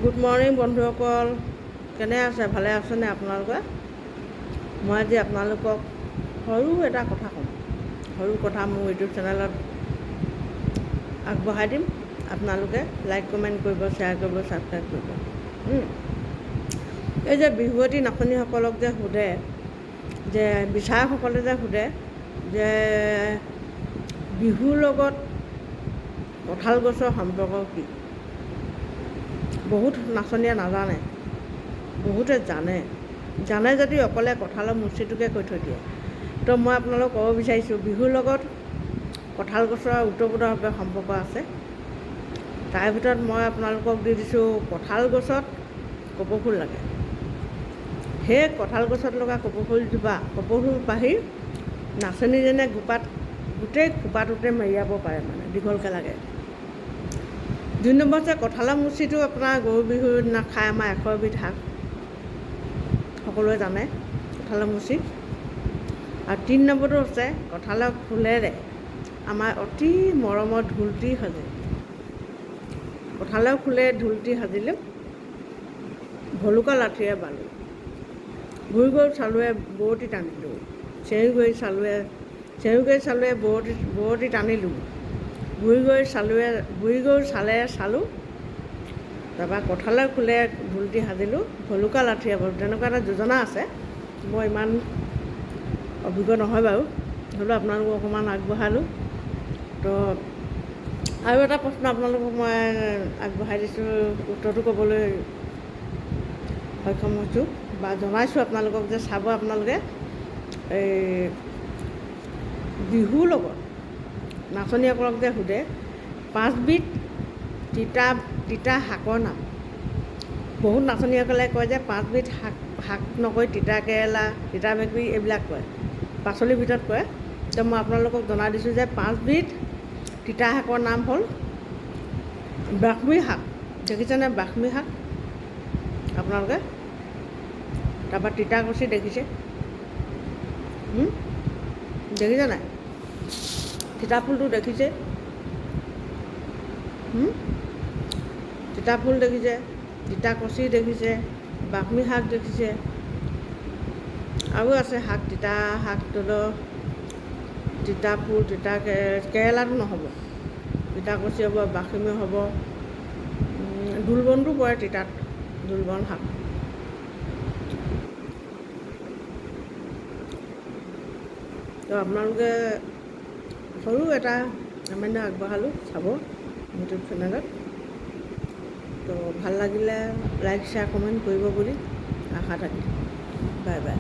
Good morning বন্ধুসকল, কেনে আছে? ভালে আছেনে আপোনালোকে? মই আজি আপোনালোকক সৰু এটা কথা ক'ম। সৰু কথা মোৰ ইউটিউব চেনেলত আগবঢ়াই দিম। আপোনালোকে লাইক কমেণ্ট কৰিব, শ্বেয়াৰ কৰিব, ছাবস্ক্ৰাইব কৰিব। এই যে বিহুৱতী নাচনীসকলক যে সোধে, যে বিচাৰকসকলে যে সোধে যে বিহুৰ লগত কঁঠাল গছৰ সম্পৰ্ক কি? বহুত নাচনীয়ে নাজানে, বহুতে জানে যদি অকলে কঁঠালৰ মুচিটোকে কৈ থৈ দিয়ে। তো মই আপোনালোকক ক'ব বিচাৰিছোঁ, বিহুৰ লগত কঁঠাল গছৰ ওতঃপ্ৰোতভাৱে সম্পৰ্ক আছে। তাৰ ভিতৰত মই আপোনালোকক দি দিছোঁ, কঁঠাল গছত কপৌ ফুল লাগে। সেই কঁঠাল গছত লগা কপৌ ফুল পাহি নাচনীজনীয়ে গোটেই খোপাটোতে মেৰিয়াব পাৰে, মানে দীঘলকৈ লাগে। 2 নম্বৰ হৈছে কঁঠালৰ মুচিটো আপোনাৰ গৰু বিহুৰ দিনা খাই আমাৰ 100 এবিধ শাক, সকলোৱে জানে কঁঠালৰ মুচি। আৰু 3 নম্বৰটো হৈছে কঁঠালৰ ফুলেৰে আমাৰ অতি মৰমৰ ঢোলটি সাজে। কঁঠালৰ ফুলে ঢোলটি সাজিলোঁ, ভলুকা লাঠিৰে বালোঁ, বুঢ়ী গৰু চালুৱে বোৱতী টানিলোঁ, চেঁউৰী গৰু চালুৱে বোৱতী টানিলোঁ, বুঢ়ী গৰু চালেৰে চালোঁ, তাৰপৰা কঁঠালৰ ফুলে ঢোলটি সাজিলোঁ, ভলুকা লাঠিৰে বালোঁ। তেনেকুৱা এটা যোজনা আছে। মই ইমান অভিজ্ঞ নহয় বাৰু, হ'লেও আপোনালোকক অকণমান আগবঢ়ালোঁ। তো আৰু এটা প্ৰশ্ন আপোনালোকক মই আগবঢ়াই দিছোঁ, উত্তৰটো ক'বলৈ সক্ষম হৈছোঁ বা জনাইছোঁ আপোনালোকক যে চাব। আপোনালোকে এই বিহুৰ লগত নাচনীসকলক যে সোধে 5 বিধ তিতা শাকৰ নাম। বহুত নাচনীসকলে কয় যে 5 বিধ শাক নকৈ তিতা কেৰেলা, তিতা ভেকুৰী এইবিলাক কয়, পাচলিৰ ভিতৰত কয়। তো মই আপোনালোকক জনাই দিছোঁ যে 5 বিধ তিতা শাকৰ নাম হ'ল ব্ৰাহ্মী শাক। দেখিছেনে ব্ৰাহ্মী শাক আপোনালোকে? তাৰপৰা তিতাকচি দেখিছে নাই? তিতা ফুলটো দেখিছে? তিতা ফুল দেখিছে, তিতাকচি দেখিছে, ব্ৰাহ্মী শাক দেখিছে, আৰু আছে শাক, তিতা শাক, তিতা ফুল, তিতা কেৰেলাটো নহ'ব, তিতাকচি হ'ব, ব্ৰাহ্মী হ'ব, দোলবনটো পৰে তিতাত, দোলবন শাক। তো আপোনালোকে সৰু এটা সামান্য আগবঢ়ালোঁ, চাব ইউটিউব চেনেলত। তো ভাল লাগিলে লাইক শ্বেয়াৰ কমেণ্ট কৰিব বুলি আশা থাকিল। Bye bye.